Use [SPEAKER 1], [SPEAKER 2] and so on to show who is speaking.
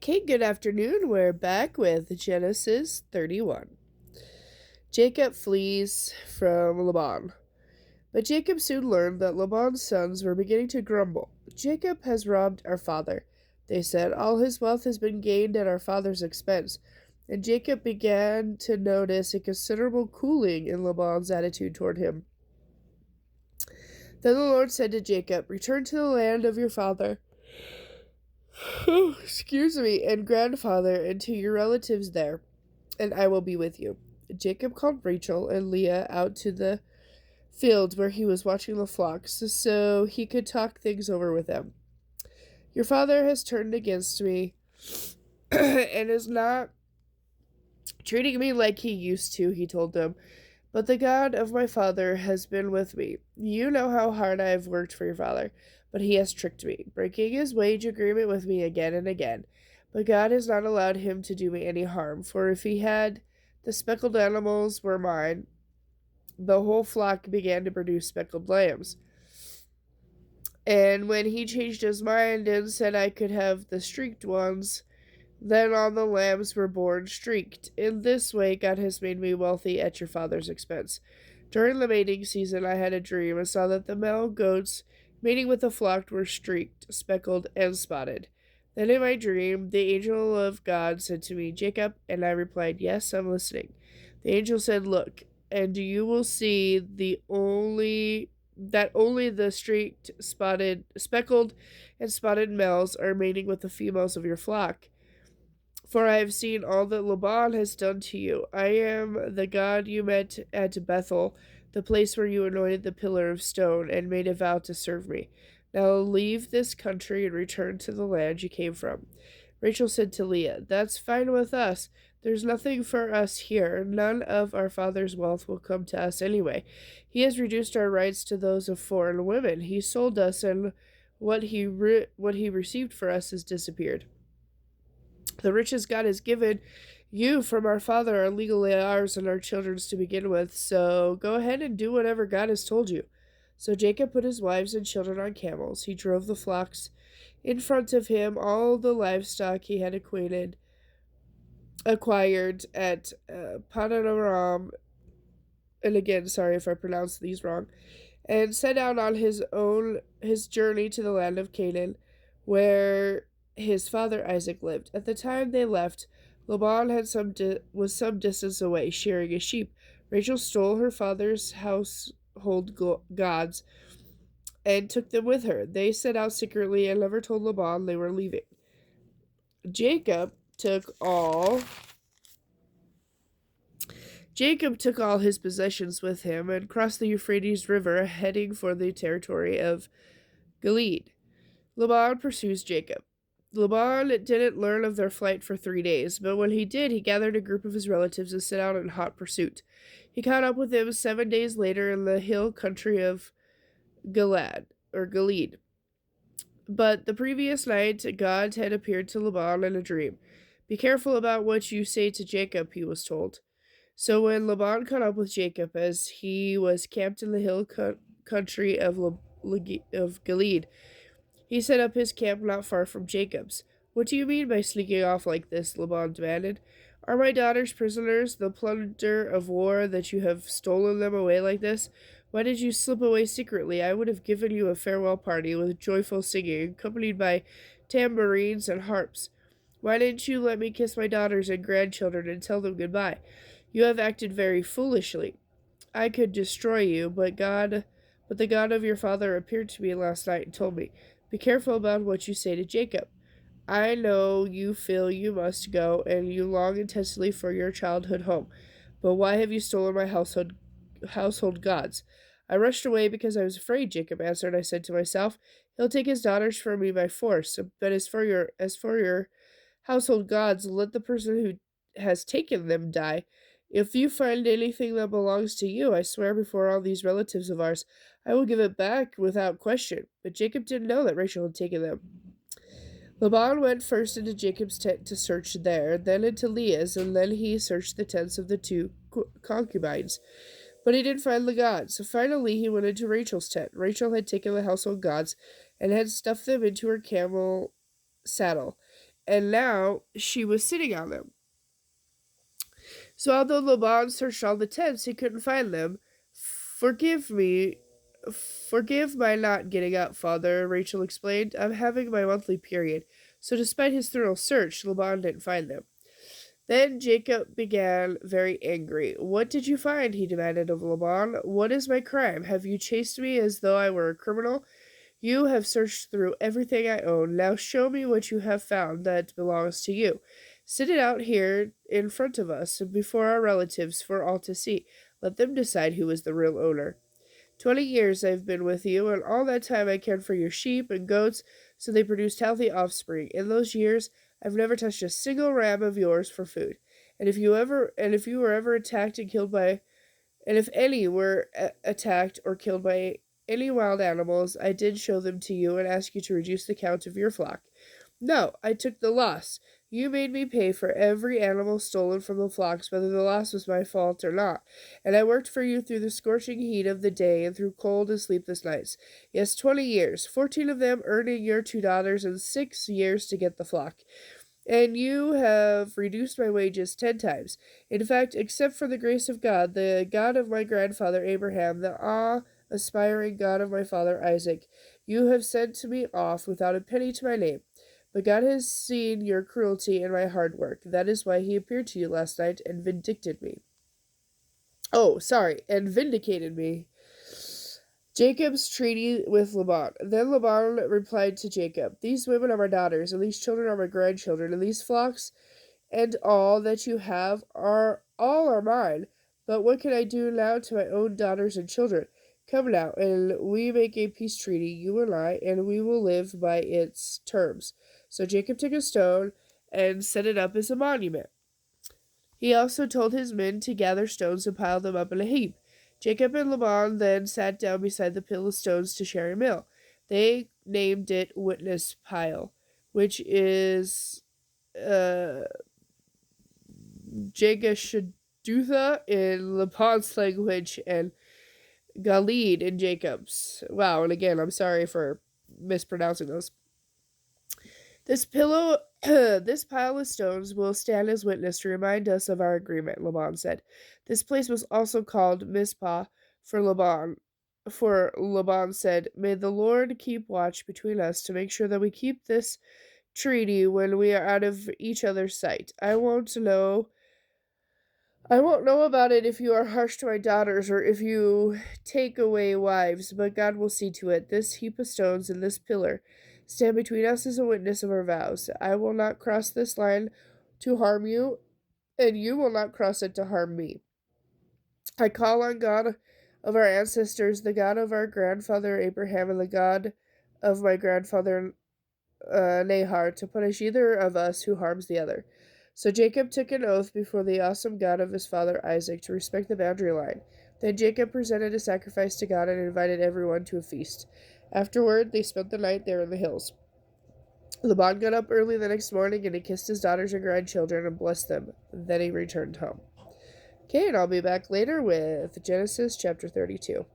[SPEAKER 1] Okay, good afternoon. We're back with Genesis 31. Jacob flees from Laban. But Jacob soon learned that Laban's sons were beginning to grumble. Jacob has robbed our father, they said. All his wealth has been gained at our father's expense. And Jacob began to notice a considerable cooling in Laban's attitude toward him. Then the Lord said to Jacob, "Return to the land of your father." Excuse me, and grandfather, and to your relatives there, and I will be with you. Jacob called Rachel and Leah out to the field where he was watching the flocks, so he could talk things over with them. Your father has turned against me and is not treating me like he used to, he told them. But the God of my father has been with me. You know how hard I have worked for your father, but he has tricked me, breaking his wage agreement with me again and again. But God has not allowed him to do me any harm, for if he had, the speckled animals were mine. The whole flock began to produce speckled lambs. And when he changed his mind and said I could have the streaked ones, then all the lambs were born streaked. In this way, God has made me wealthy at your father's expense. During the mating season, I had a dream and saw that the male goats mating with the flock were streaked, speckled, and spotted. Then in my dream, the angel of God said to me, "Jacob," and I replied, "Yes, I'm listening." The angel said, "Look, and you will see only the streaked, speckled, and spotted males are mating with the females of your flock. For I have seen all that Laban has done to you. I am the God you met at Bethel, the place where you anointed the pillar of stone and made a vow to serve me. Now leave this country and return to the land you came from." Rachel said to Leah, "That's fine with us. There's nothing for us here. None of our father's wealth will come to us anyway. He has reduced our rights to those of foreign women. He sold us, and what he received for us has disappeared. The riches God has given you from our father are legally ours and our children's to begin with, so go ahead and do whatever God has told you." So Jacob put his wives and children on camels. He drove the flocks in front of him, all the livestock he had acquired at Padanaram, and again, sorry if I pronounced these wrong, and set out on his journey to the land of Canaan, where his father Isaac lived. At the time they left, Laban was some distance away, shearing his sheep. Rachel stole her father's household gods and took them with her. They set out secretly and never told Laban they were leaving. Jacob took all Jacob took all his possessions with him and crossed the Euphrates River, heading for the territory of Gilead. Laban pursues Jacob. Laban didn't learn of their flight for 3 days, but when he did, he gathered a group of his relatives and set out in hot pursuit. He caught up with them 7 days later in the hill country of Gilead. But the previous night, God had appeared to Laban in a dream. "Be careful about what you say to Jacob," he was told. So when Laban caught up with Jacob as he was camped in the hill country of Gilead, he set up his camp not far from Jacob's. "What do you mean by sneaking off like this?" Laban demanded. "Are my daughters prisoners, the plunder of war, that you have stolen them away like this? Why did you slip away secretly? I would have given you a farewell party with joyful singing, accompanied by tambourines and harps. Why didn't you let me kiss my daughters and grandchildren and tell them goodbye? You have acted very foolishly. I could destroy you, but the God of your father appeared to me last night and told me, 'Be careful about what you say to Jacob.' I know you feel you must go, and you long intensely for your childhood home. But why have you stolen my household gods?" "I rushed away because I was afraid," Jacob answered. "I said to myself, 'He'll take his daughters from me by force.' But as for your household gods, let the person who has taken them die. If you find anything that belongs to you, I swear before all these relatives of ours, I will give it back without question." But Jacob didn't know that Rachel had taken them. Laban went first into Jacob's tent to search there, then into Leah's, and then he searched the tents of the two concubines. But he didn't find the gods. So finally he went into Rachel's tent. Rachel had taken the household gods and had stuffed them into her camel saddle, and now she was sitting on them. So although Laban searched all the tents, he couldn't find them. Forgive me. Forgive my not getting up, father, Rachel explained. I'm having my monthly period. So despite his thorough search, Laban didn't find them. Then Jacob began very angry. What did you find? He demanded of Laban. What is my crime? Have you chased me as though I were a criminal? You have searched through everything I own. Now show me what you have found that belongs to you. Sit it out here in front of us and before our relatives for all to see. Let them decide who is the real owner. 20 years I've been with you, and all that time I cared for your sheep and goats so they produced healthy offspring. In those years, I've never touched a single ram of yours for food. And if you were ever attacked and killed by and if any were attacked or killed by any wild animals, I did show them to you and ask you to reduce the count of your flock. No, I took the loss. You made me pay for every animal stolen from the flocks, whether the loss was my fault or not. And I worked for you through the scorching heat of the day and through cold and sleepless nights. Yes, 20 years, 14 of them earning your $2 and 6 years to get the flock. And you have reduced my wages 10 times. In fact, except for the grace of God, the God of my grandfather Abraham, the awe-aspiring God of my father Isaac, you have sent me off without a penny to my name. But God has seen your cruelty and my hard work. That is why he appeared to you last night and vindicated me. And vindicated me. Jacob's treaty with Laban. Then Laban replied to Jacob, These women are my daughters, and these children are my grandchildren, and these flocks and all that you have are mine. But what can I do now to my own daughters and children? Come now, and we make a peace treaty, you and I, and we will live by its terms. So Jacob took a stone and set it up as a monument. He also told his men to gather stones and pile them up in a heap. Jacob and Laban then sat down beside the pile of stones to share a meal. They named it Witness Pile, which is Jagashadutha in Laban's language and Galid in Jacob's. Wow, and again, I'm sorry for mispronouncing those. This pile of stones will stand as witness to remind us of our agreement, Laban said. This place was also called Mizpah for Laban. For Laban said, May the Lord keep watch between us to make sure that we keep this treaty when we are out of each other's sight. I won't know about it if you are harsh to my daughters or if you take away wives, but God will see to it. This heap of stones and this pillar stand between us as a witness of our vows. I will not cross this line to harm you, and you will not cross it to harm me. I call on God of our ancestors, the God of our grandfather Abraham, and the God of my grandfather Nahor, to punish either of us who harms the other. So Jacob took an oath before the awesome God of his father Isaac to respect the boundary line. Then Jacob presented a sacrifice to God and invited everyone to a feast. Afterward, they spent the night there in the hills. Laban got up early the next morning and he kissed his daughters and grandchildren and blessed them. Then he returned home. Okay, and I'll be back later with Genesis chapter 32.